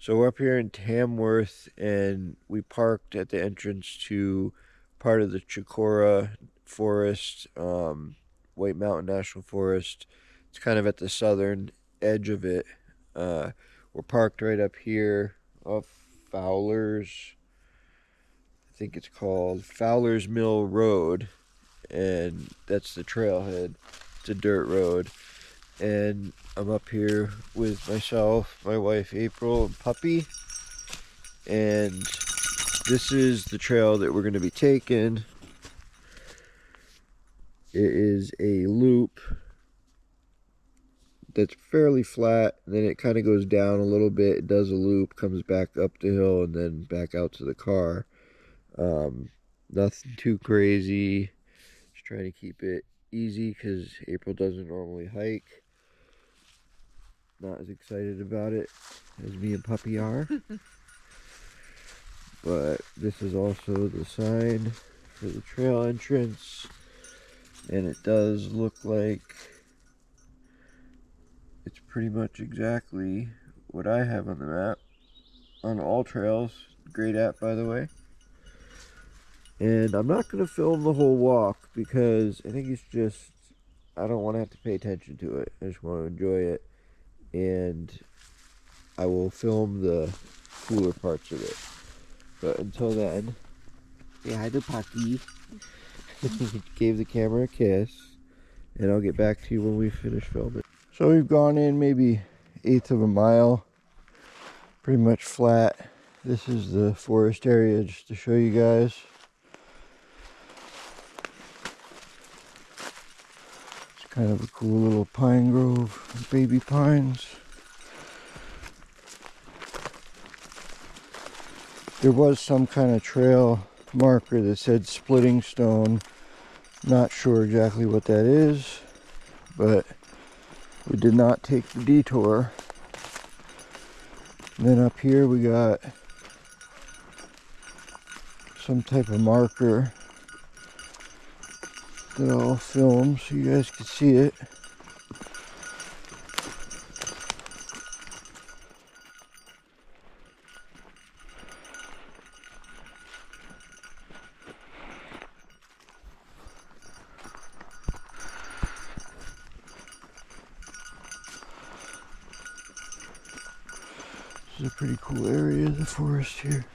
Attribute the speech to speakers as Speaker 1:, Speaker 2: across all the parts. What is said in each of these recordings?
Speaker 1: So we're up here in Tamworth, and we parked at the entrance to part of the Chicora Forest, White Mountain National Forest. It's kind of at the southern edge of it. Uh, we're parked right up here off Fowler's. I think it's called Fowler's Mill Road, and that's the trailhead. It's a dirt road, and I'm up here with myself, my wife April, and puppy. And this is the trail that we're going to be taking. It is a loop that's fairly flat, and then it kind of goes down a little bit. It does a loop, comes back up the hill, and then back out to the car. Nothing too crazy. Just trying to keep it easy because April doesn't normally hike. Not as excited about it as me and puppy are. But this is also the sign for the trail entrance, and it does look like it's pretty much exactly what I have on the map on all trails. Great app, by the way. And I'm not going to film the whole walk because I think it's just, I don't want to have to pay attention to it. I just want to enjoy it, and I will film the cooler parts of it. But until then, say hi to puppy. Gave the camera a kiss, and I'll get back to you when we finish filming. So we've gone in maybe 1/8 of a mile, pretty much flat. This is the forest area just to show you guys. It's kind of a cool little pine grove, baby pines. There was some kind of trail marker that said Splitting Stone. Not sure exactly what that is, but we did not take the detour. And then up here we got some type of marker that I'll film so you guys can see it. This is a pretty cool area of the forest here.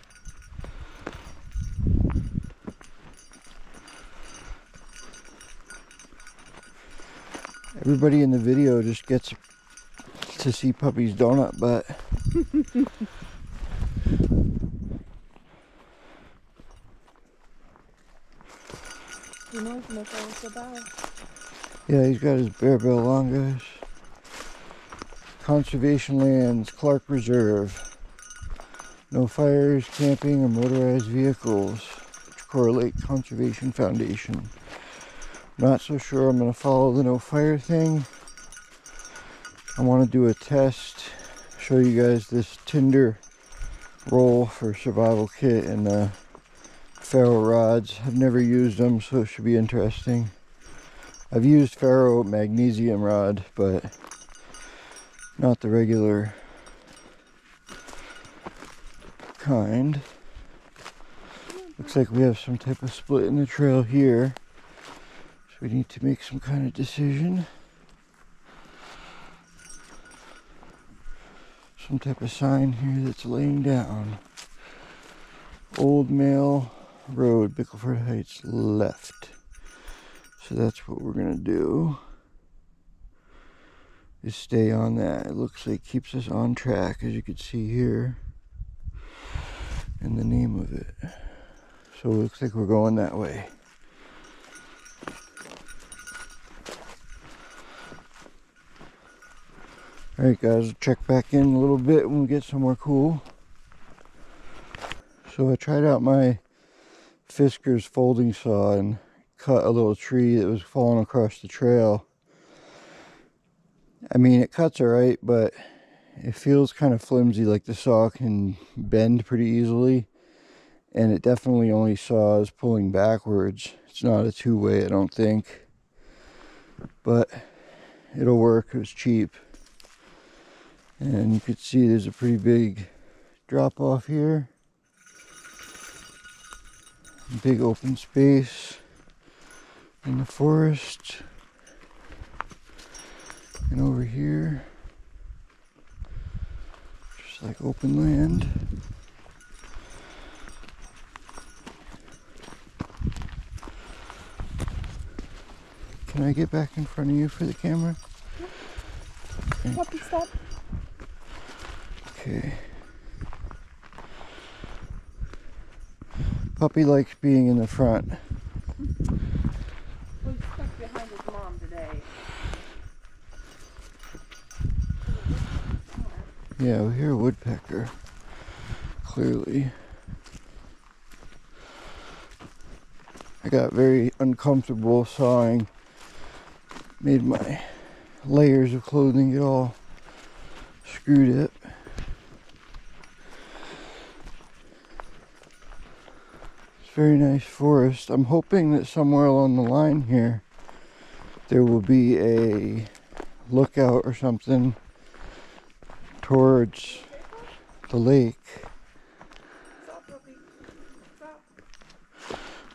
Speaker 1: Everybody in the video just gets to see Puppy's donut butt.
Speaker 2: He knows what it's about.
Speaker 1: Yeah, he's got his bear bell on, guys. Conservation lands, Clark Reserve. No fires, camping, or motorized vehicles. Chicora Lake Conservation Foundation. Not so sure I'm going to follow the no fire thing. I want to do a test, show you guys this tinder roll for survival kit and ferro rods. I've never used them, so it should be interesting. I've used ferro magnesium rod, but not the regular kind. Looks like we have some type of split in the trail here, so we need to make some kind of decision. Some type of sign here that's laying down. Old Mail Road, Bickleford Heights, left. So that's what we're gonna do, is stay on that. It looks like keeps us on track, as you can see here, and the name of it. So it looks like we're going that way. Alright guys, we'll check back in a little bit when we get somewhere cool. So I tried out my Fisker's folding saw and cut a little tree that was falling across the trail. I mean, it cuts alright, but it feels kind of flimsy, like the saw can bend pretty easily. And it definitely only saws pulling backwards. It's not a two-way, I don't think. But it'll work, it was cheap. And you can see there's a pretty big drop off here. Big open space in the forest. And over here, just like open land. Can I get back in front of you for the camera?
Speaker 2: Yeah. Puppy, stop.
Speaker 1: Okay. Puppy likes being in the front.
Speaker 2: Well, he's stuck behind his mom today.
Speaker 1: Yeah, we hear a woodpecker. Clearly. I got very uncomfortable sawing. Made my layers of clothing get all screwed up. It's a very nice forest. I'm hoping that somewhere along the line here there will be a lookout or something towards the lake.
Speaker 2: Stop, puppy. Stop.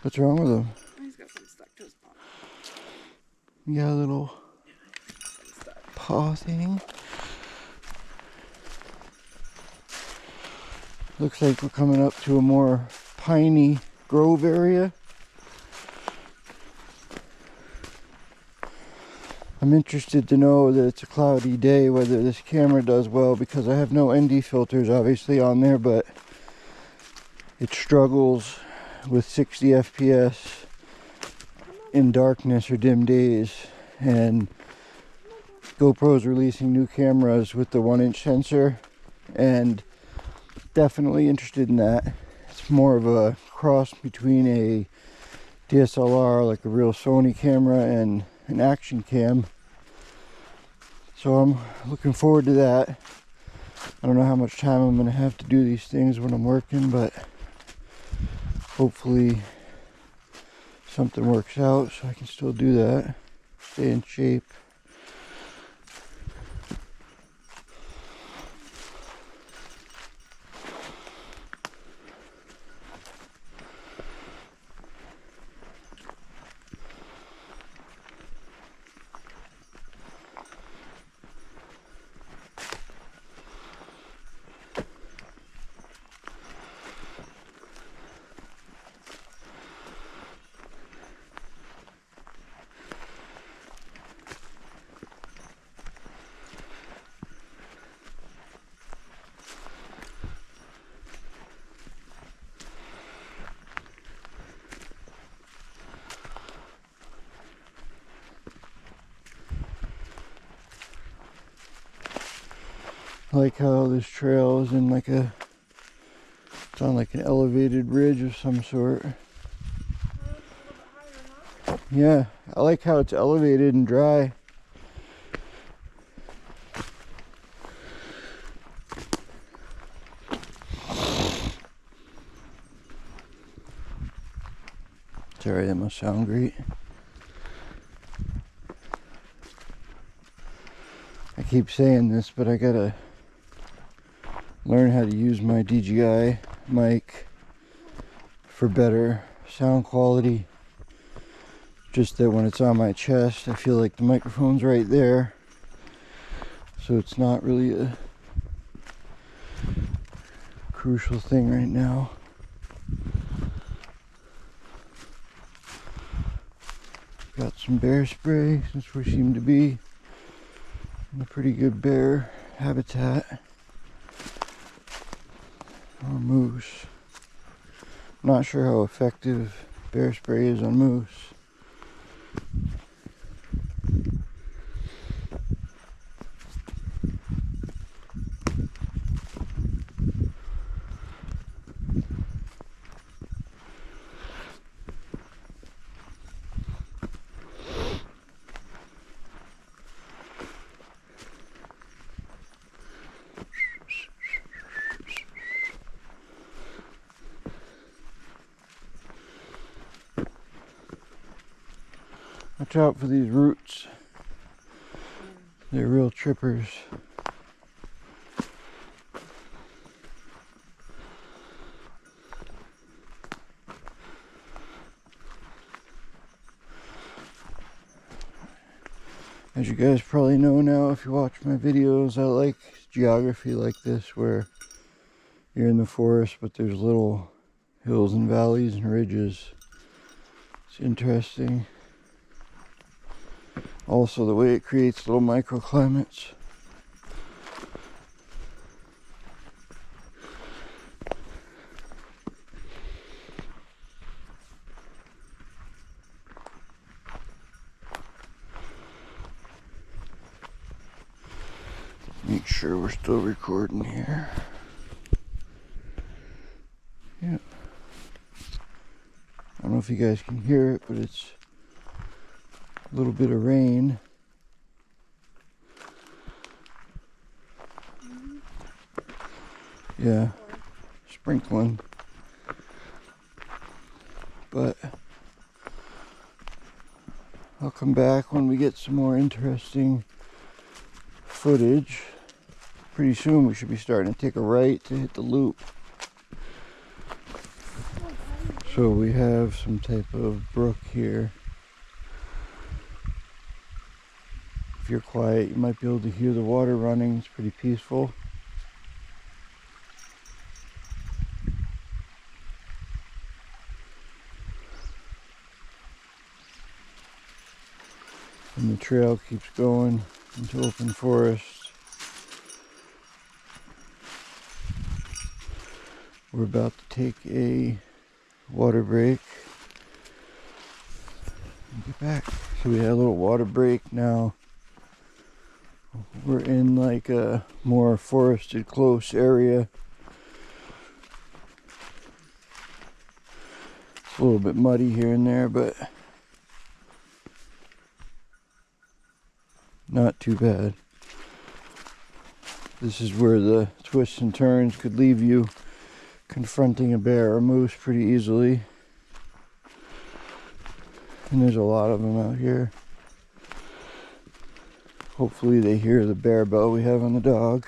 Speaker 1: What's wrong with him?
Speaker 2: He's got something stuck to his paw.
Speaker 1: You got a little paw thing. Looks like we're coming up to a more piney grove area. I'm interested to know that it's a cloudy day, whether this camera does well, because I have no ND filters obviously on there, but it struggles with 60 FPS in darkness or dim days. And GoPro's releasing new cameras with the 1-inch sensor, and definitely interested in that. It's more of a cross between a DSLR, like a real Sony camera, and an action cam. So I'm looking forward to that. I don't know how much time I'm going to have to do these things when I'm working, but hopefully something works out so I can still do that. Stay in shape. I like how this trail is in like a, it's on like an elevated ridge of some sort. Yeah, I like how it's elevated and dry. Sorry, that must sound great. I keep saying this, but I gotta learn how to use my DJI mic for better sound quality. Just that when it's on my chest, I feel like the microphone's right there, so it's not really a crucial thing right now. Got some bear spray since we seem to be in a pretty good bear habitat. Or moose. I'm not sure how effective bear spray is on moose. Watch out for these roots. They're real trippers. As you guys probably know now, if you watch my videos, I like geography like this, where you're in the forest, but there's little hills and valleys and ridges. It's interesting. Also, the way it creates little microclimates. Make sure we're still recording here. Yeah. I don't know if you guys can hear it, but it's a little bit of rain. Yeah, sprinkling. But I'll come back when we get some more interesting footage. Pretty soon we should be starting to take a right to hit the loop. So we have some type of brook here. If you're quiet, you might be able to hear the water running. It's pretty peaceful. And the trail keeps going into open forest. We're about to take a water break and get back. So we had a little water break. Now we're in like a more forested close area. It's a little bit muddy here and there, but not too bad. This is where the twists and turns could leave you confronting a bear or moose pretty easily. And there's a lot of them out here. Hopefully they hear the bear bell we have on the dog.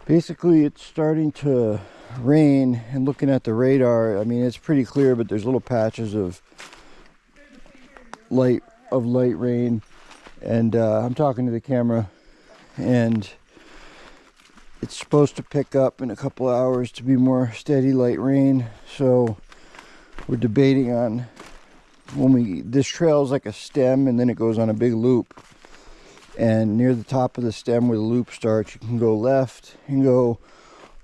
Speaker 1: Basically, it's starting to rain, and looking at the radar, I mean, it's pretty clear, but there's little patches of light rain. And I'm talking to the camera, and it's supposed to pick up in a couple of hours to be more steady light rain. So we're debating on this trail is like a stem, and then it goes on a big loop. And near the top of the stem where the loop starts, you can go left and go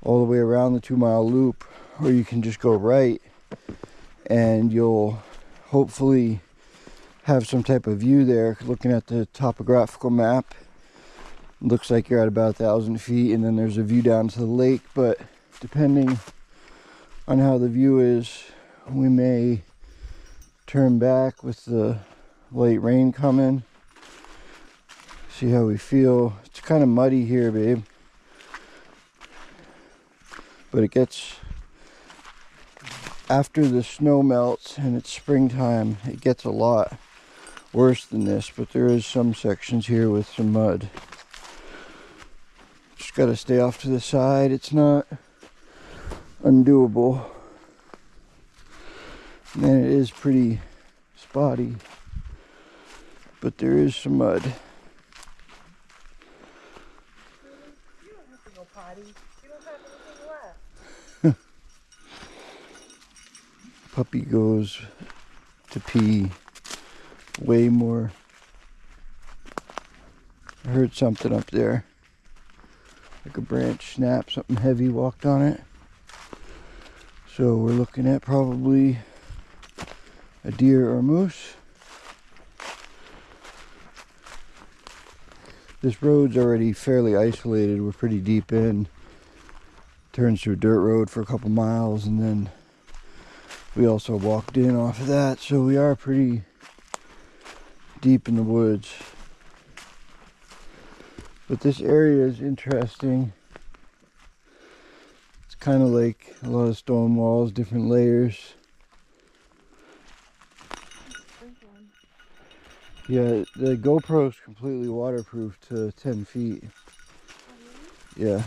Speaker 1: all the way around the 2-mile loop, or you can just go right, and you'll hopefully have some type of view there. Looking at the topographical map, it looks like you're at about 1,000 feet, and then there's a view down to the lake. But depending on how the view is, we may turn back with the light rain coming. See how we feel. It's kind of muddy here, babe, but it gets, after the snow melts and it's springtime, it gets a lot worse than this. But there is some sections here with some mud. Just got to stay off to the side. It's not undoable, and it is pretty spotty, but there is some mud.
Speaker 2: You don't have to go potty. You don't have anything left.
Speaker 1: Puppy goes to pee way more. I heard something up there, like a branch snap, something heavy walked on it. So we're looking at probably a deer or a moose. This road's already fairly isolated. We're pretty deep in. Turns to a dirt road for a couple miles, and then we also walked in off of that, so we are pretty deep in the woods. But this area is interesting. It's kind of like a lot of stone walls, different layers. Yeah, the GoPro is completely waterproof to 10 feet. Yeah.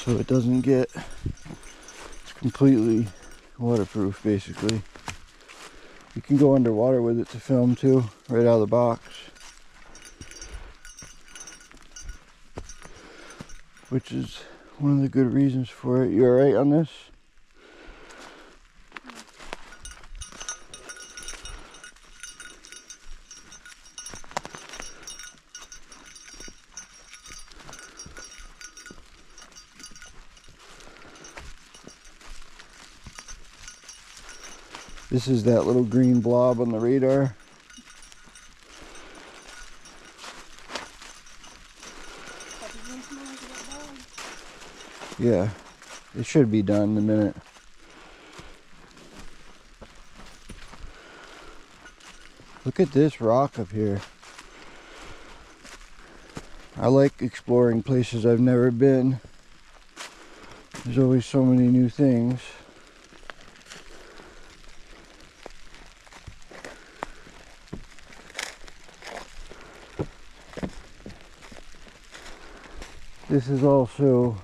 Speaker 1: So it doesn't get, it's completely waterproof basically. You can go underwater with it to film too, right out of the box. Which is one of the good reasons for it. You alright on this? This is that little green blob on the radar. Yeah, it should be done in a minute. Look at this rock up here. I like exploring places I've never been. There's always so many new things. This is also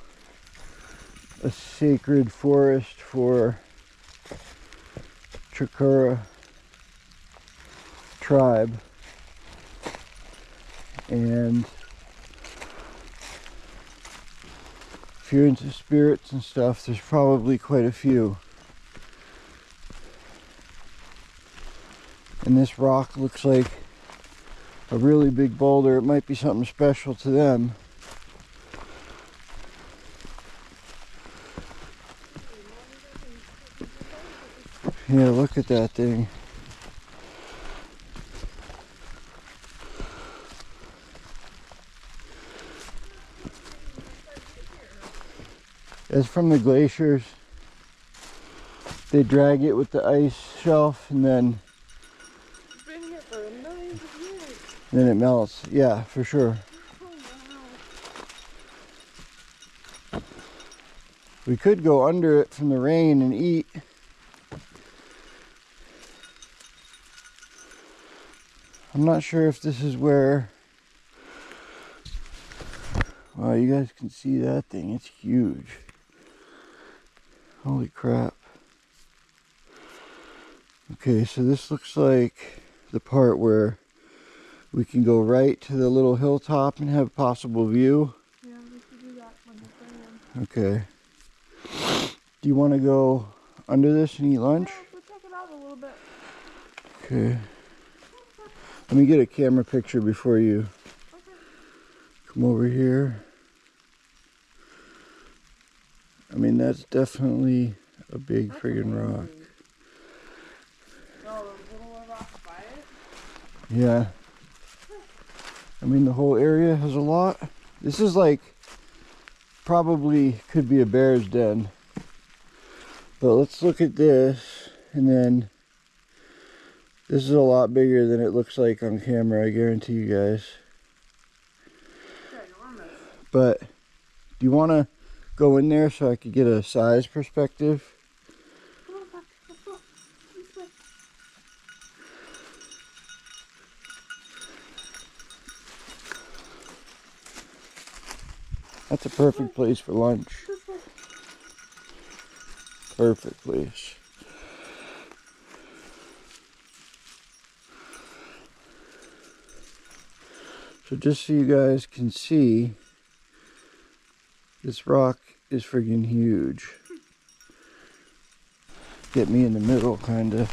Speaker 1: a sacred forest for Chikura tribe, and if you're into spirits and stuff, there's probably quite a few. And this rock looks like a really big boulder. It might be something special to them. Yeah, look at that thing. It's from the glaciers. They drag it with the ice shelf and then
Speaker 2: It's been here for millions of years.
Speaker 1: then it melts. Yeah, for sure.
Speaker 2: Oh, wow.
Speaker 1: We could go under it from the rain and eat. I'm not sure if this is where... Wow, you guys can see that thing. It's huge. Holy crap. Okay, so this looks like the part where we can go right to the little hilltop and have possible view.
Speaker 2: Yeah, we should do that when we're playing.
Speaker 1: Okay. Do you want to go under this and eat lunch?
Speaker 2: Yeah, we'll check it out a little bit.
Speaker 1: Okay. Let me get a camera picture before you come over here. I mean, that's definitely a big friggin' rock.
Speaker 2: Oh, the little rock by it?
Speaker 1: Yeah. I mean, the whole area has a lot. This is like, probably could be a bear's den. But let's look at this, and then this is a lot bigger than it looks like on camera, I guarantee you guys.
Speaker 2: Ginormous.
Speaker 1: But do you want to go in there so I could get a size perspective?
Speaker 2: Come on, Buck. Let's go. This way.
Speaker 1: That's a perfect place for lunch.
Speaker 2: This way.
Speaker 1: Perfect place. So just so you guys can see, this rock is friggin' huge. Get me in the middle, kinda.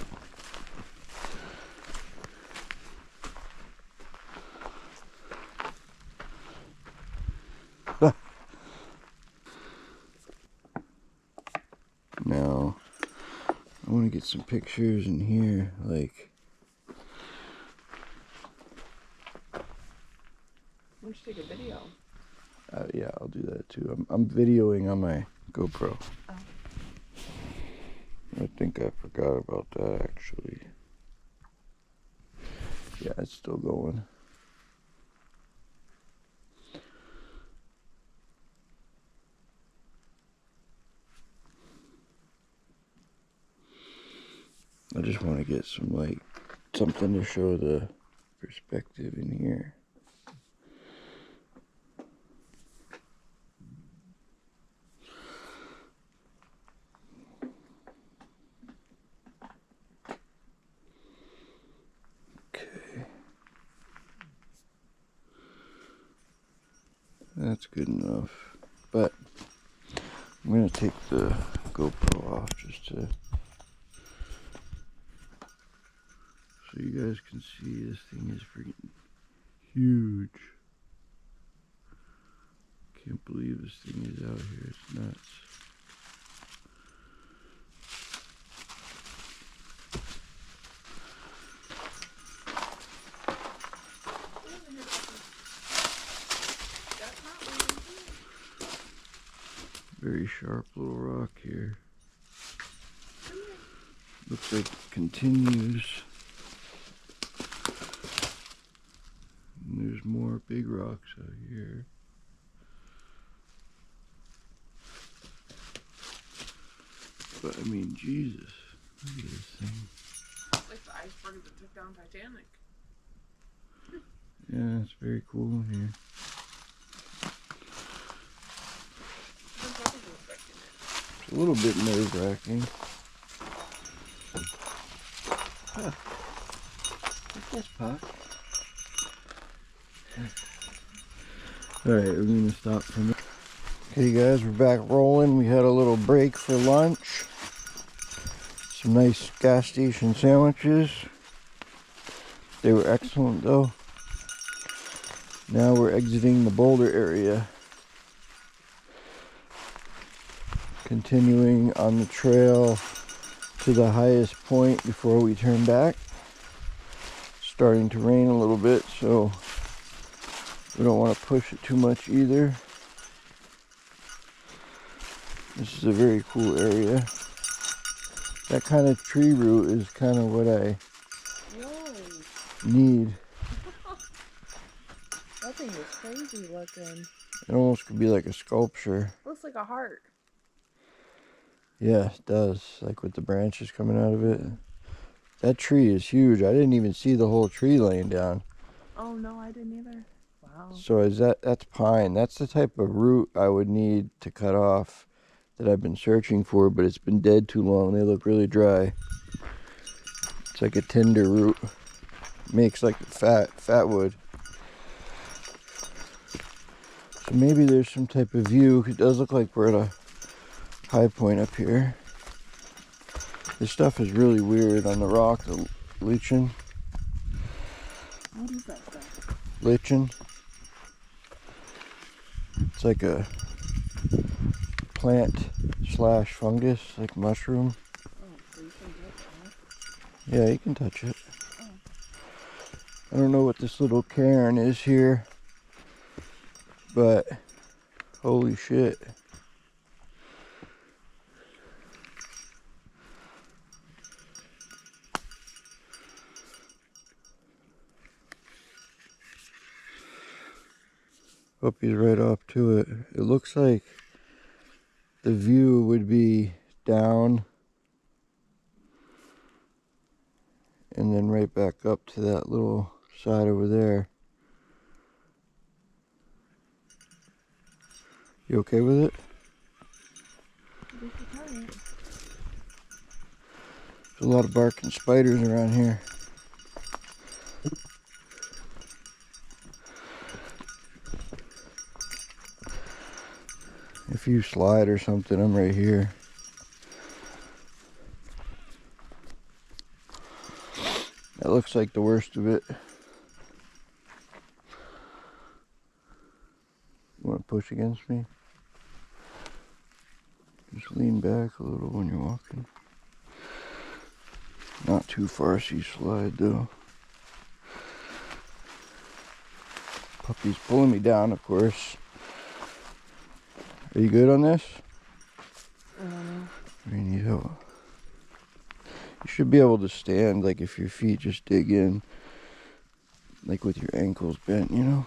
Speaker 1: Now, I want to get some pictures in here, like...
Speaker 2: We should take a video.
Speaker 1: Yeah, I'll do that too. I'm videoing on my GoPro.
Speaker 2: Oh.
Speaker 1: I think I forgot about that, actually. Yeah, it's still going. I just want to get some, like, something to show the perspective in here. That's good enough. But I'm gonna take the GoPro off just to so you guys can see this thing is freaking huge. Can't believe this thing is out here. It's nuts. Very sharp little rock here. Looks like it continues. And there's more big rocks out here. But I mean, Jesus, look at this thing.
Speaker 2: It's like the iceberg that took down Titanic.
Speaker 1: Yeah, it's very cool in here. It's a little bit nerve-wracking. Huh. What's this, Pop? Alright, we're gonna stop for a minute. Okay guys, we're back rolling. We had a little break for lunch. Some nice gas station sandwiches. They were excellent though. Now we're exiting the boulder area. Continuing on the trail to the highest point before we turn back. Starting to rain a little bit, so we don't want to push it too much either. This is a very cool area. That kind of tree root is kind of what I need.
Speaker 2: That thing is crazy looking.
Speaker 1: It almost could be like a sculpture.
Speaker 2: Looks like a heart.
Speaker 1: Yeah, it does. Like with the branches coming out of it. That tree is huge. I didn't even see the whole tree laying down.
Speaker 2: Oh no, I didn't either. Wow.
Speaker 1: So that's pine. That's the type of root I would need to cut off that I've been searching for, but it's been dead too long. They look really dry. It's like a tinder root. Makes like fat wood. So maybe there's some type of view. It does look like we're at a high point up here. This stuff is really weird on the rock, the lichen.
Speaker 2: What is that stuff?
Speaker 1: Lichen. It's like a plant slash fungus, like mushroom.
Speaker 2: Oh, so you can touch it, huh?
Speaker 1: Yeah, you can touch it. I don't know what this little cairn is here, but holy shit. Puppy's right off to it. It looks like the view would be down and then right back up to that little side over there. You okay with it? There's a lot of barking spiders around here. If you slide or something, I'm right here. That looks like the worst of it. You want to push against me? Just lean back a little when you're walking. Not too far so you slide though. Puppy's pulling me down, of course. Are you good on this? Or you need help? You should be able to stand, like if your feet just dig in, like with your ankles bent, you know?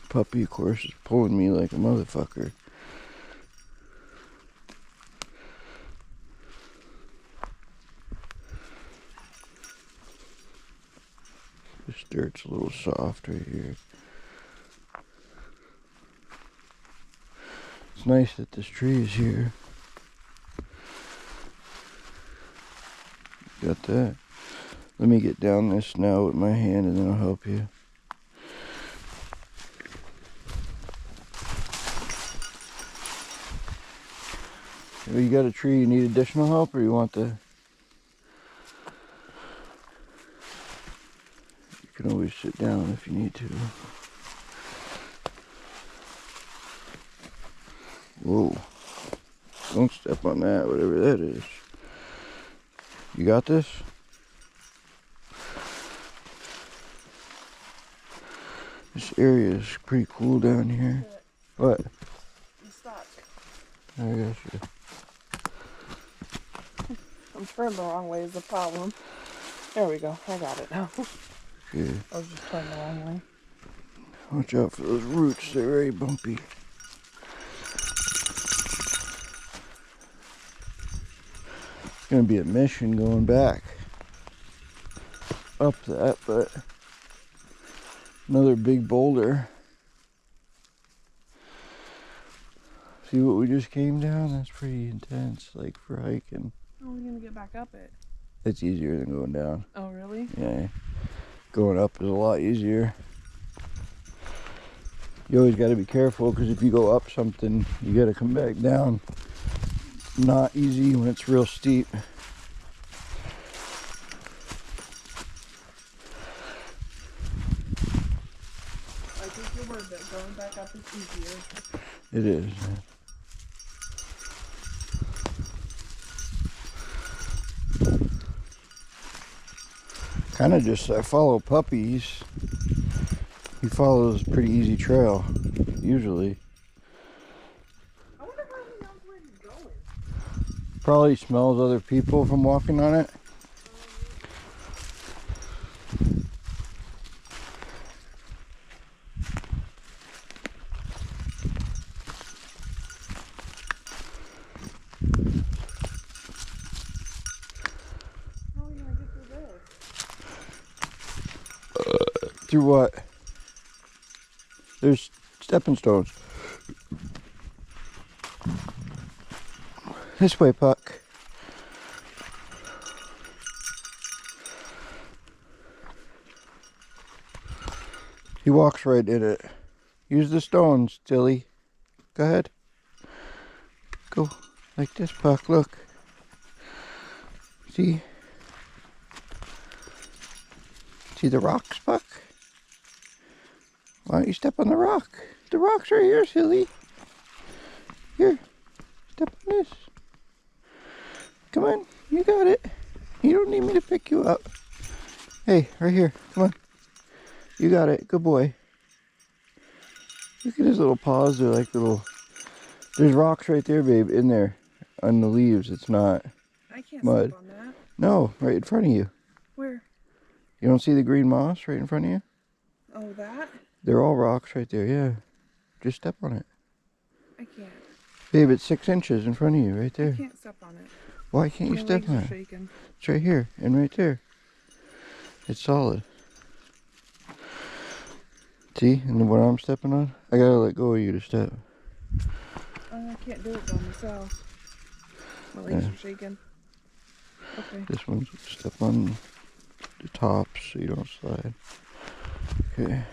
Speaker 1: Puppy, of course, is pulling me like a motherfucker. This dirt's a little soft right here. It's nice that this tree is here. Got that. Let me get down this now with my hand and then I'll help you. You got a tree, you need additional help, or you want the... You can always sit down if you need to. Whoa. Don't step on that, whatever that is. You got this? This area is pretty cool down here. What?
Speaker 2: You stopped.
Speaker 1: I got you.
Speaker 2: I'm turned the wrong way is the problem. There we go. I got it now.
Speaker 1: Okay.
Speaker 2: I was just turned the wrong way.
Speaker 1: Watch out for those roots, they're very bumpy. It's gonna be a mission going back up that, but another big boulder. See what we just came down? That's pretty intense, like for hiking.
Speaker 2: How are we gonna get back up it?
Speaker 1: It's easier than going down.
Speaker 2: Oh, really?
Speaker 1: Yeah, going up is a lot easier. You always got to be careful because if you go up something, you got to come back down. Not easy when it's real steep.
Speaker 2: I take your word that going back up is easier.
Speaker 1: It is. Kind of just I follow puppies. He follows a pretty easy trail, usually.
Speaker 2: I wonder how he knows where he's going.
Speaker 1: Probably smells other people from walking on it.
Speaker 2: How are we gonna get through this?
Speaker 1: Through what? There's stepping stones. This way, Puck. He walks right in it. Use the stones, Tilly. Go ahead. Go like this, Puck. Look. See? See the rocks, Puck? Why don't you step on the rock? The rock's right here, silly. Here. Step on this. Come on. You got it. You don't need me to pick you up. Hey, right here. Come on. You got it. Good boy. Look at his little paws. They're like little... There's rocks right there, babe, in there. On the leaves. It's not
Speaker 2: I can't
Speaker 1: mud.
Speaker 2: step on that.
Speaker 1: No, right in front of you.
Speaker 2: Where?
Speaker 1: You don't see the green moss right in front of you?
Speaker 2: Oh, that?
Speaker 1: They're all rocks right there, yeah. Just step on it.
Speaker 2: I can't.
Speaker 1: Babe, it's 6 inches in front of you, right
Speaker 2: I
Speaker 1: there.
Speaker 2: can't step on it.
Speaker 1: Why can't you
Speaker 2: My
Speaker 1: step
Speaker 2: legs
Speaker 1: on
Speaker 2: are
Speaker 1: it?
Speaker 2: shaking.
Speaker 1: It's right here and right there. It's solid. See? And then what I'm stepping on? I gotta let go of you to step.
Speaker 2: I can't do it by myself. My legs are shaking. Okay.
Speaker 1: This one's step on the top so you don't slide. Okay.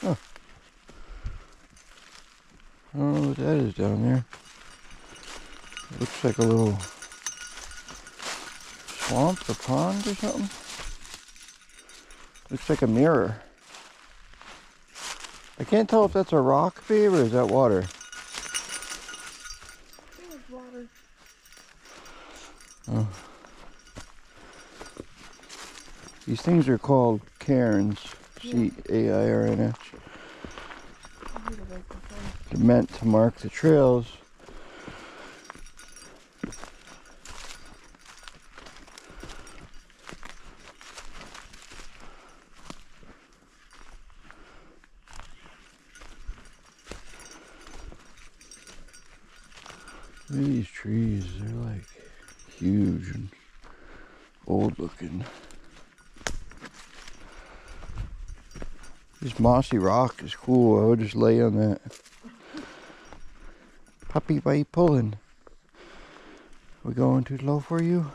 Speaker 1: Oh. I don't know what that is down there. It looks like a little swamp or pond or something. Looks like a mirror. I can't tell if that's a rock, babe, or is that water?
Speaker 2: I think it's water.
Speaker 1: Oh. These things are called cairns. C-A-I-R-N-S. They're meant to mark the trails. Look at these trees. They're like huge and old looking. This mossy rock is cool. I would just lay on that. Puppy, why you pulling? We going too low for you?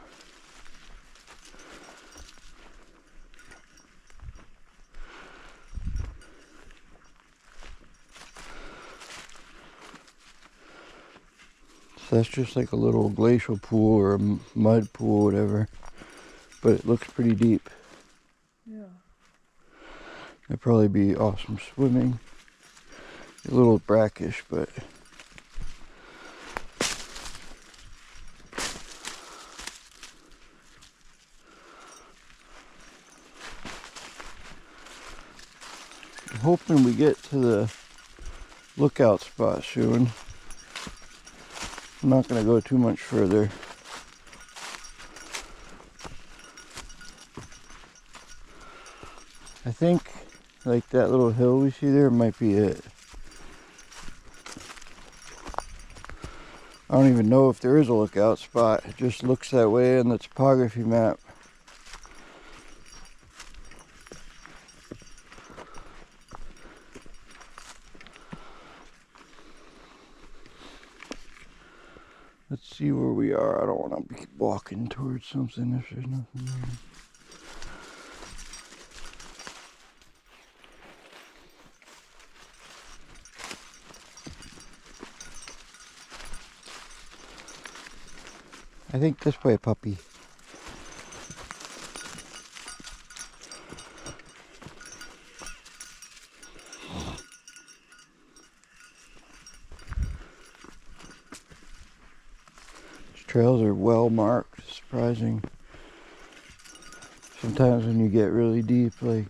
Speaker 1: So that's just like a little glacial pool or a mud pool, whatever. But it looks pretty deep.
Speaker 2: Yeah.
Speaker 1: It'd probably be awesome swimming. A little brackish, but I'm hoping we get to the lookout spot soon. I'm not going to go too much further. I think like that little hill we see there might be it. I don't even know if there is a lookout spot. It just looks that way on the topography map. Let's see where we are. I don't want to be walking towards something if there's nothing there. I think this way, puppy. These trails are well marked. Surprising. Sometimes when you get really deep, like,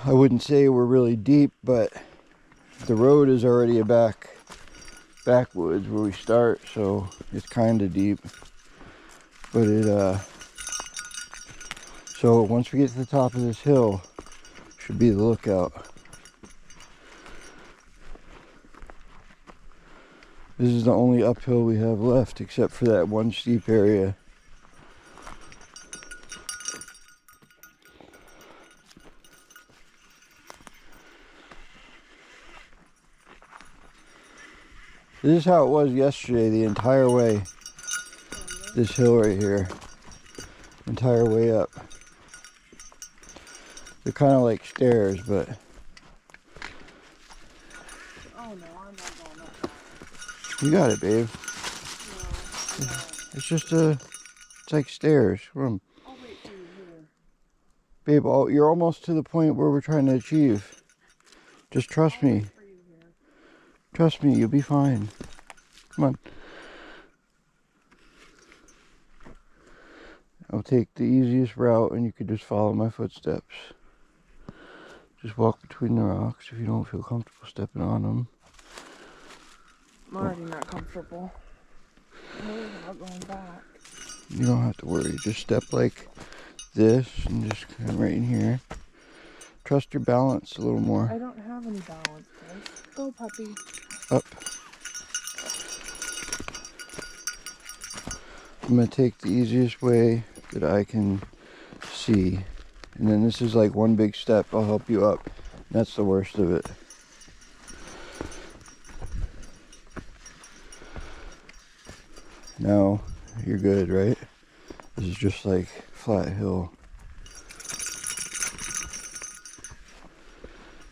Speaker 1: I wouldn't say we're really deep, but the road is already a backwoods where we start, so it's kind of deep. But so once we get to the top of this hill, should be the lookout. This is the only uphill we have left, except for that one steep area. This is how it was yesterday, the entire way. This hill right here. Entire way up. They're kind of like stairs, but...
Speaker 2: Oh no, I'm not going up that.
Speaker 1: You got it, babe.
Speaker 2: No, no.
Speaker 1: It's just it's like stairs. Come on.
Speaker 2: I'll wait till you're here.
Speaker 1: Babe, you're almost to the point where we're trying to achieve. Just trust
Speaker 2: I'll
Speaker 1: me.
Speaker 2: wait for you here.
Speaker 1: Trust me, you'll be fine. Come on. I'll take the easiest route and you could just follow my footsteps. Just walk between the rocks if you don't feel comfortable stepping on them.
Speaker 2: I'm already not comfortable. I'm worried about going back.
Speaker 1: You don't have to worry. Just step like this and just come right in here. Trust your balance a little more.
Speaker 2: I don't have any balance, Chris. Go, puppy.
Speaker 1: Up. I'm going to take the easiest way that I can see. And then this is like one big step. I'll help you up. That's the worst of it. Now, you're good, right? This is just like flat hill.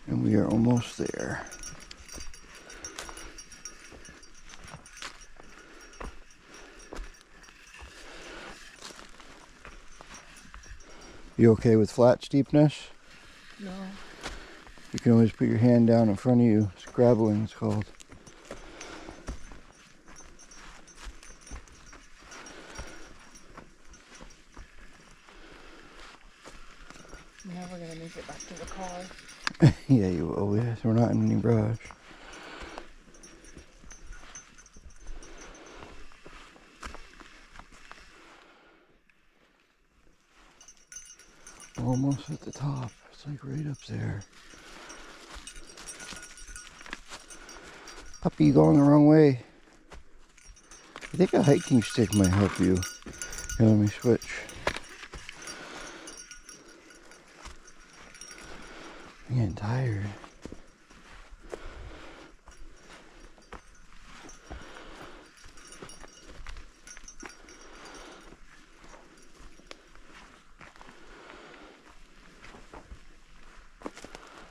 Speaker 1: And we are almost there. You okay with flat steepness?
Speaker 2: No.
Speaker 1: You can always put your hand down in front of you. Scrabbling, it's called.
Speaker 2: I'm never gonna make it back to the car.
Speaker 1: Yeah, you will. Yes, we're not in any brush. We're almost at the top. It's like right up there. Puppy, you going the wrong way. I think a hiking stick might help you. Here, let me switch. I'm getting tired.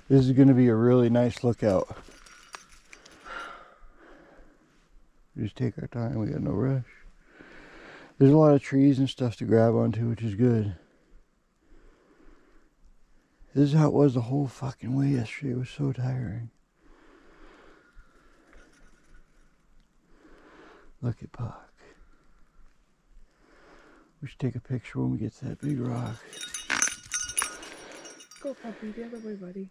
Speaker 1: This is going to be a really nice lookout. Just take our time, we got no rush. There's a lot of trees and stuff to grab onto, which is good. This is how it was the whole fucking way yesterday. It was so tiring. Look at Puck. We should take a picture when we get to that big rock.
Speaker 2: Go, puppy, the other way, buddy.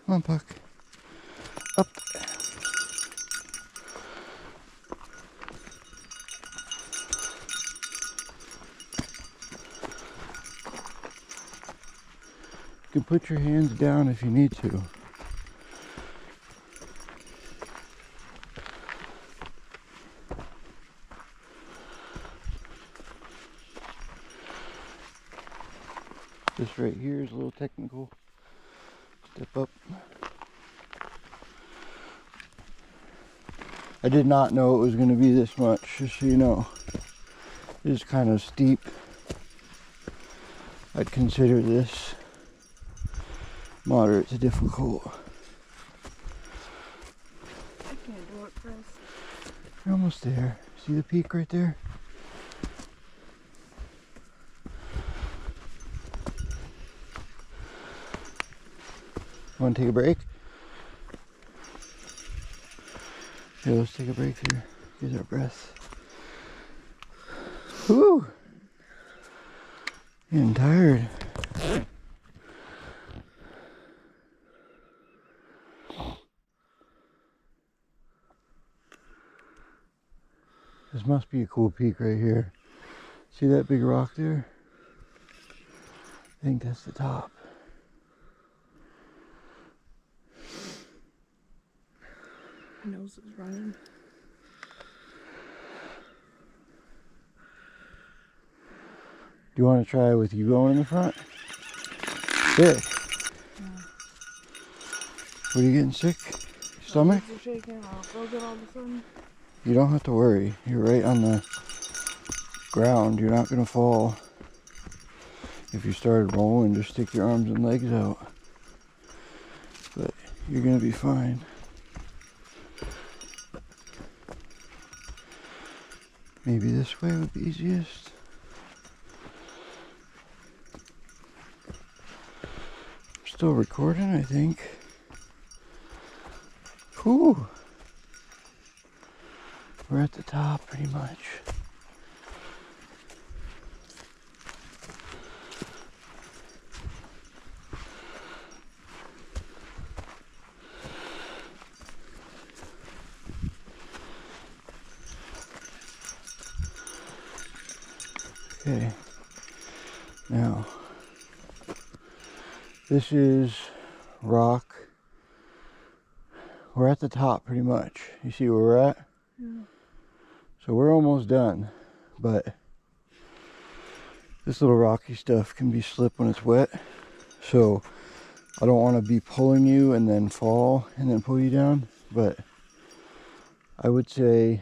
Speaker 1: Come on, Puck. Up. You can put your hands down if you need to. This right here is a little technical. Step up. I did not know it was going to be this much, just so you know. It is kind of steep. I'd consider this moderate to difficult.
Speaker 2: I can't do it, Chris.
Speaker 1: You're almost there. See the peak right there? Want to take a break? Yeah, let's take a break here. Get our breath. Whew! Getting tired. This must be a cool peak right here. See that big rock there? I think that's the top.
Speaker 2: My nose is running.
Speaker 1: Do you want to try with you going in the front? Sick.
Speaker 2: Yeah.
Speaker 1: What are you getting sick? Stomach?
Speaker 2: My legs are shaking. I'll feel good all of a sudden.
Speaker 1: You don't have to worry. You're right on the ground. You're not going to fall. If you started rolling, just stick your arms and legs out. But you're going to be fine. Maybe this way would be easiest. Still recording, I think. Whew. We're at the top pretty much. Okay. Now, this is rock. We're at the top pretty much. You see where we're at?
Speaker 2: Yeah.
Speaker 1: So we're almost done, but this little rocky stuff can be slip when it's wet. So I don't want to be pulling you and then fall and then pull you down, but I would say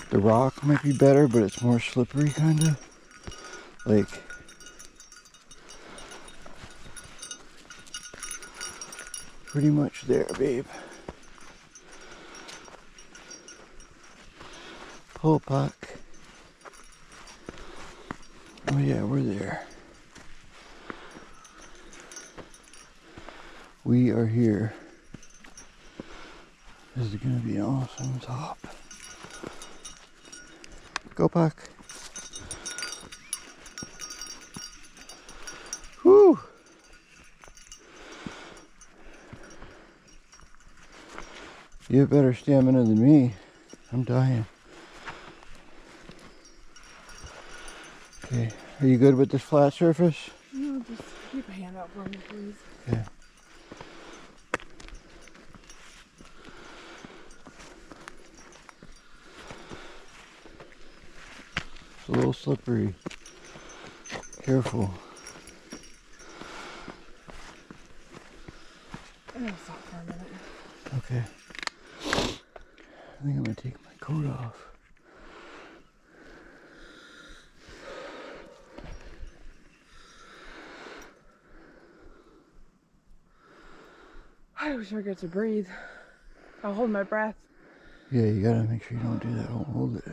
Speaker 1: the rock might be better, but it's more slippery kind of. Like, pretty much there, babe. Pull Puck. Oh yeah, we're there. We are here. This is gonna be an awesome top. Go Puck. Whew. You have better stamina than me. I'm dying. Okay, Are you good with this flat surface?
Speaker 2: No, just keep a hand out for me, please.
Speaker 1: Okay. It's a little slippery. Careful.
Speaker 2: I'm gonna stop for a minute.
Speaker 1: Okay. I think I'm gonna take my coat off.
Speaker 2: I wish I could to breathe. I'll hold my breath.
Speaker 1: Yeah, you gotta make sure you don't do that. Don't hold it.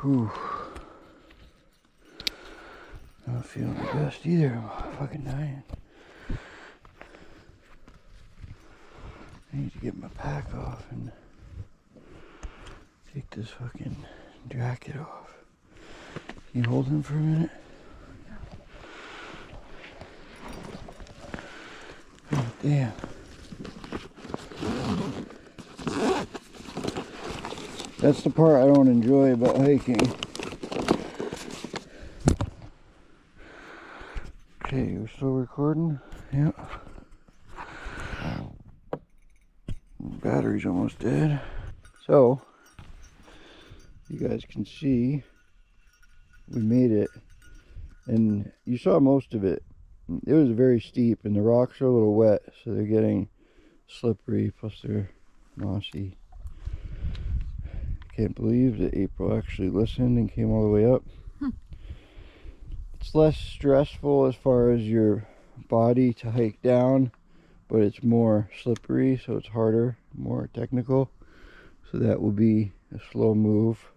Speaker 1: Whew. Not feeling the best either. I'm fucking dying. I need to get my pack off and take this fucking jacket off. Can you hold him for a minute? God damn. That's the part I don't enjoy about hiking. Okay, we're still recording? Yep. Battery's almost dead. So, you guys can see we made it. And you saw most of it. It was very steep and the rocks are a little wet, so they're getting slippery, plus they're mossy. Can't believe that April actually listened and came all the way up. It's less stressful as far as your body to hike down, but it's more slippery, so it's harder, more technical. So that will be a slow move.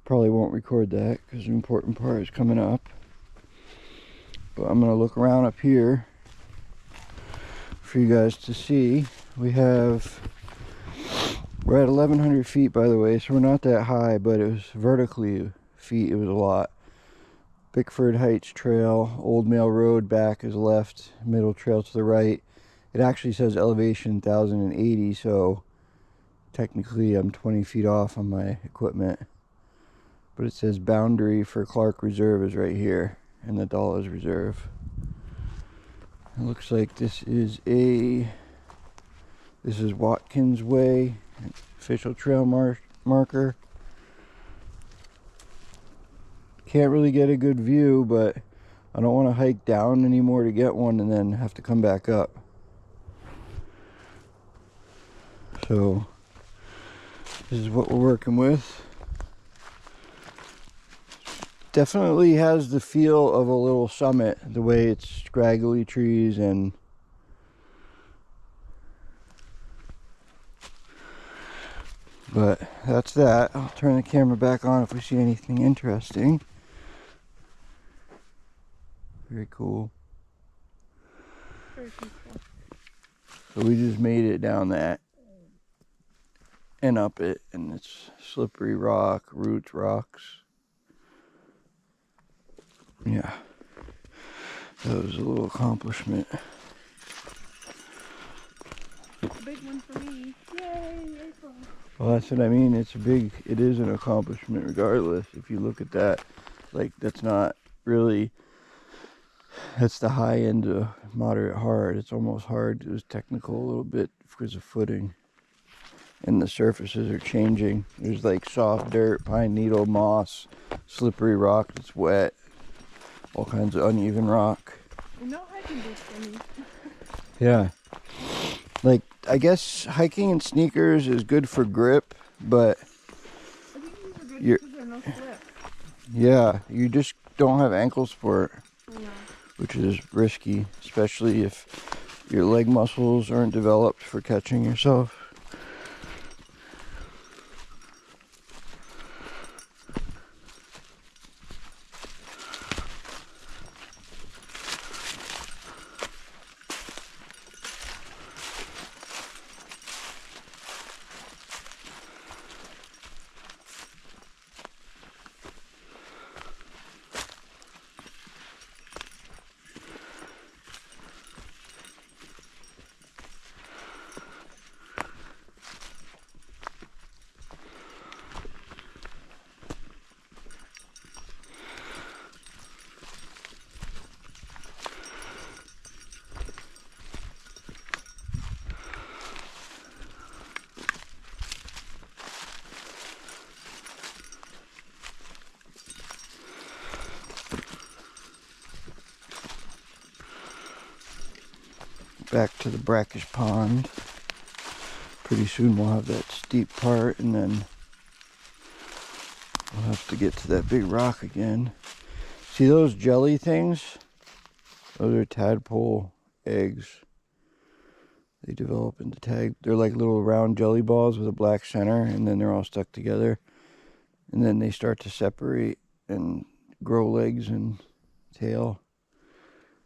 Speaker 1: Probably won't record that because the important part is coming up. But I'm gonna look around up here for you guys to see. We're at 1,100 feet, by the way, so we're not that high, but it was vertically feet, it was a lot. Bickford Heights Trail, Old Mail Road back is left, middle trail to the right. It actually says elevation 1,080, so technically I'm 20 feet off on my equipment. But it says boundary for Clark Reserve is right here, and the Dulles Reserve. It looks like this is Watkins Way, official trail marker. Can't really get a good view, but I don't want to hike down anymore to get one and then have to come back up. So this is what we're working with. Definitely has the feel of a little summit, the way it's scraggly trees and but that's that. I'll turn the camera back on if we see anything interesting. Very cool.
Speaker 2: Very peaceful.
Speaker 1: So we just made it down that and up it, and it's slippery rock, roots, rocks. Yeah, that was a little accomplishment.
Speaker 2: It's a big one for me. Yay, April.
Speaker 1: Well, that's what I mean. It is an accomplishment regardless. If you look at that, like that's not really, that's the high end of moderate hard. It's almost hard. It was technical a little bit because of footing. And the surfaces are changing. There's like soft dirt, pine needle, moss, slippery rock that's wet, all kinds of uneven rock.
Speaker 2: No hiking boots for me.
Speaker 1: Yeah. Like, I guess hiking in sneakers is good for grip, but
Speaker 2: I think these are good
Speaker 1: You're-
Speaker 2: because they're no slip.
Speaker 1: yeah, you just don't have ankle support,
Speaker 2: Yeah.
Speaker 1: which is risky, especially if your leg muscles aren't developed for catching yourself. back to the brackish pond. Pretty soon we'll have that steep part, and then we'll have to get to that big rock again. See those jelly things? Those are tadpole eggs. They develop into they're like little round jelly balls with a black center, and then they're all stuck together. And then they start to separate and grow legs and tail.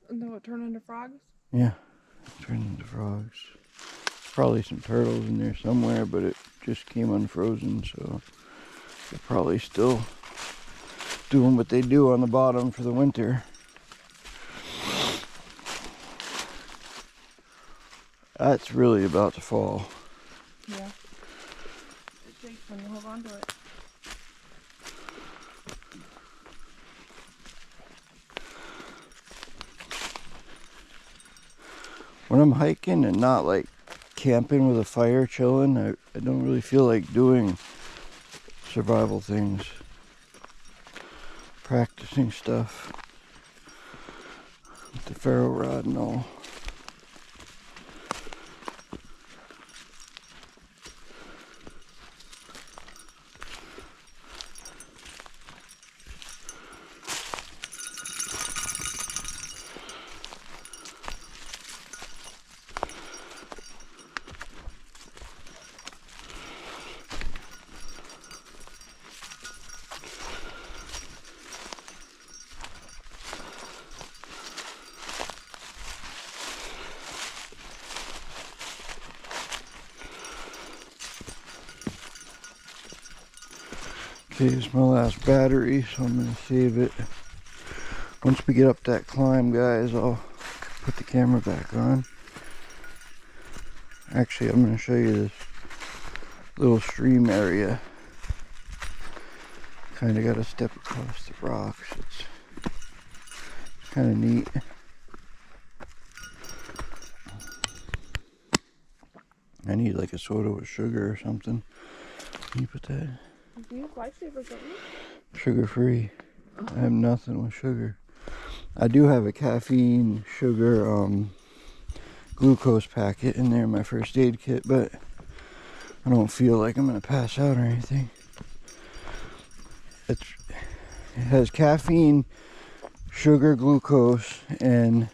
Speaker 2: And then what, turn into frogs?
Speaker 1: Yeah, turn into frogs. Probably some turtles in there somewhere, but it just came unfrozen, so they're probably still doing what they do on the bottom for the winter. That's really about to fall.
Speaker 2: Yeah. It shakes when you hold on to it.
Speaker 1: When I'm hiking and not like camping with a fire chilling, I don't really feel like doing survival things. Practicing stuff with the ferro rod and all. Okay, it's my last battery, so I'm going to save it. Once we get up that climb, guys, I'll put the camera back on. Actually, I'm going to show you this little stream area. Kind of got to step across the rocks. It's kind of neat. I need like a soda with sugar or something. Can you put that?
Speaker 2: Do you have lifesavers, don't you?
Speaker 1: Sugar free. I have nothing with sugar. I do have a caffeine, sugar, glucose packet in there in my first aid kit, but I don't feel like I'm gonna pass out or anything. It has caffeine, sugar, glucose, and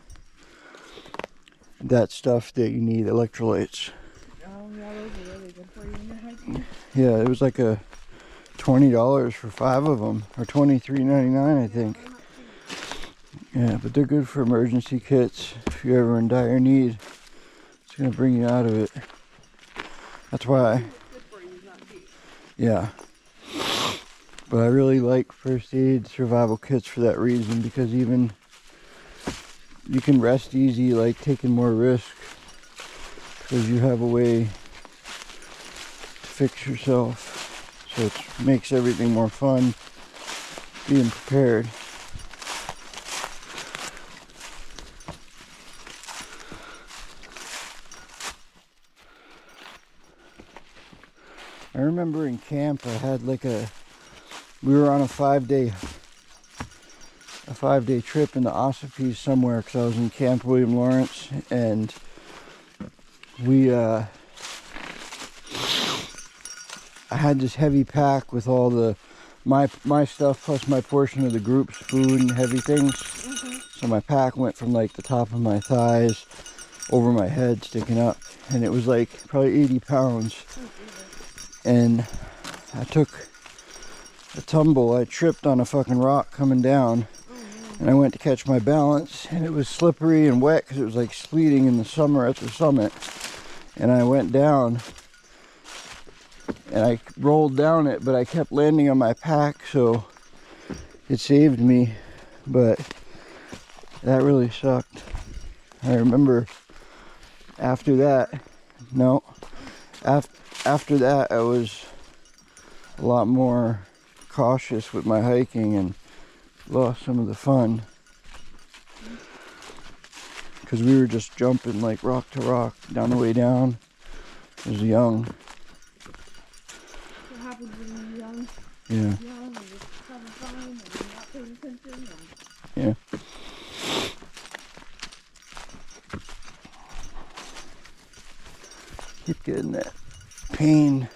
Speaker 1: that stuff that you need, electrolytes.
Speaker 2: Oh yeah, those are really good for you when you're hiking.
Speaker 1: Yeah, it was like a $20 for 5 of them, or $23.99 I think. Yeah, but they're good for emergency kits. If you're ever in dire need, it's gonna bring you out of it. That's why. Yeah. But I really like first aid survival kits for that reason, because even you can rest easy, like taking more risk, because you have a way to fix yourself. So it makes everything more fun being prepared. I remember in camp I had like we were on a 5-day trip in the Ossipee somewhere, because I was in Camp William Lawrence, and we I had this heavy pack with all my stuff plus my portion of the group's food and heavy things. So my pack went from like the top of my thighs over my head sticking up, and it was like probably 80 pounds. And I took a tumble. I tripped on a fucking rock coming down, and I went to catch my balance, and it was slippery and wet because it was like sleeting in the summer at the summit. And I went down, and I rolled down it, but I kept landing on my pack, so it saved me. But that really sucked. I remember after that, after that I was a lot more cautious with my hiking and lost some of the fun, because we were just jumping like rock to rock down the way down. I was young.
Speaker 2: What happens when you're young?
Speaker 1: Yeah.
Speaker 2: Young and just having fun and you're not paying attention.
Speaker 1: Yeah. keep getting that pain.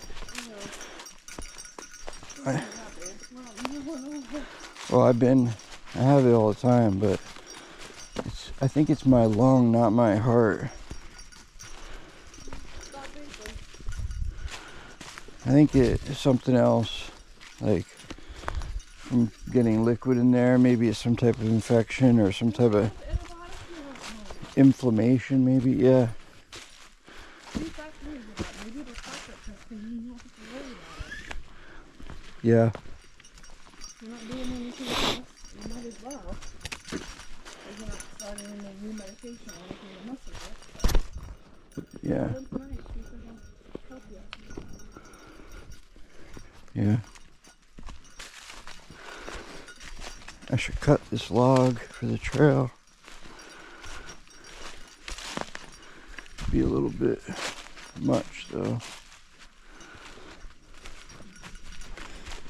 Speaker 1: Well, I have it all the time, but I think it's my lung, not my heart. I think it's something else, like from getting liquid in there. Maybe it's some type of infection or some type of inflammation, maybe. Yeah. Yeah.
Speaker 2: You're not doing anything else. You might as well. You're not starting any new medication or anything that messes with.
Speaker 1: Yeah.
Speaker 2: Tonight, see if it'll help you.
Speaker 1: Yeah. I should cut this log for the trail. Be a little bit much though.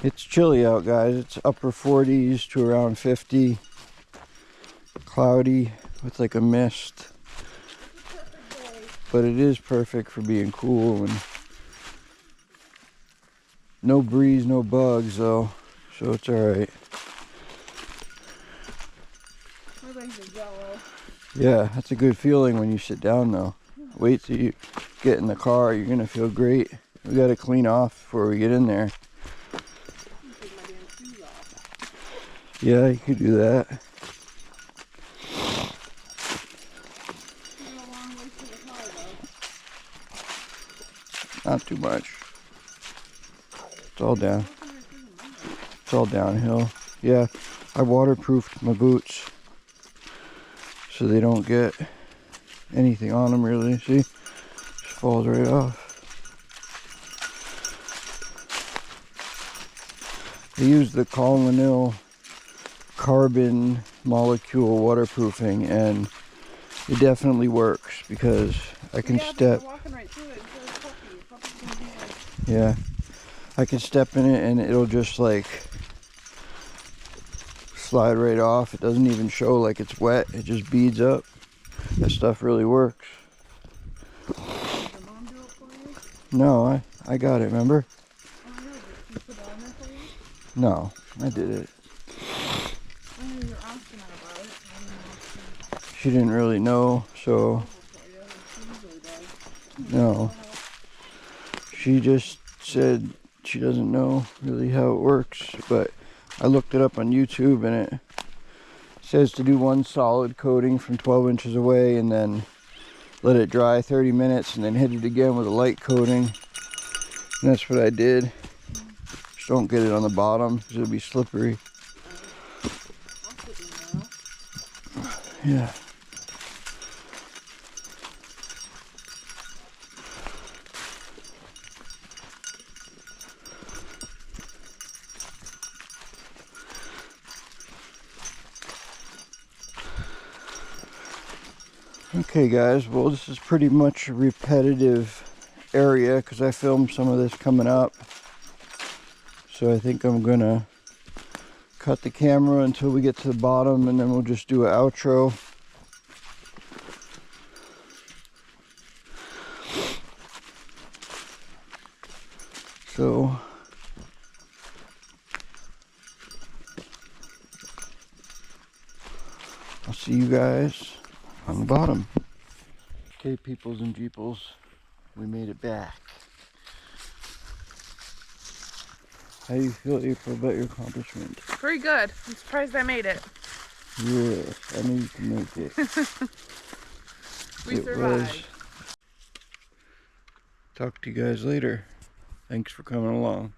Speaker 1: It's chilly out, guys. It's upper 40s to around 50. Cloudy with like a mist. But it is perfect for being cool, and no breeze, no bugs though, so it's alright.
Speaker 2: My legs are jello.
Speaker 1: Yeah, that's a good feeling when you sit down though. Wait till you get in the car, you're gonna feel great. We gotta clean off before we get in there. Yeah, you could do that. Not too much. It's all down. It's all downhill. Yeah, I waterproofed my boots so they don't get anything on them really. See? Just falls right off. I use the Colonel carbon molecule waterproofing, and it definitely works because I can step.
Speaker 2: Right through it.
Speaker 1: Yeah, I can step in it and it'll just like slide right off. It doesn't even show like it's wet. It just beads up. That stuff really works.
Speaker 2: Did your mom do it for you?
Speaker 1: No, I got it, remember?
Speaker 2: Oh, I know, but she put it on there for you?
Speaker 1: No, I did it.
Speaker 2: I knew you were asking her about it. I didn't know if
Speaker 1: She didn't really know, so no. She just said she doesn't know really how it works, but I looked it up on YouTube and it says to do one solid coating from 12 inches away and then let it dry 30 minutes and then hit it again with a light coating. And that's what I did. Just don't get it on the bottom because it'll be slippery. Yeah. Okay guys, well this is pretty much a repetitive area because I filmed some of this coming up. So I think I'm gonna cut the camera until we get to the bottom and then we'll just do an outro. So I'll see you guys on the bottom. Okay, peoples and jeeples, we made it back. How do you feel, April, about your accomplishment?
Speaker 2: pretty good. I'm surprised I made it.
Speaker 1: Yes, I knew you could make it.
Speaker 2: We survived.
Speaker 1: Talk to you guys later. Thanks for coming along.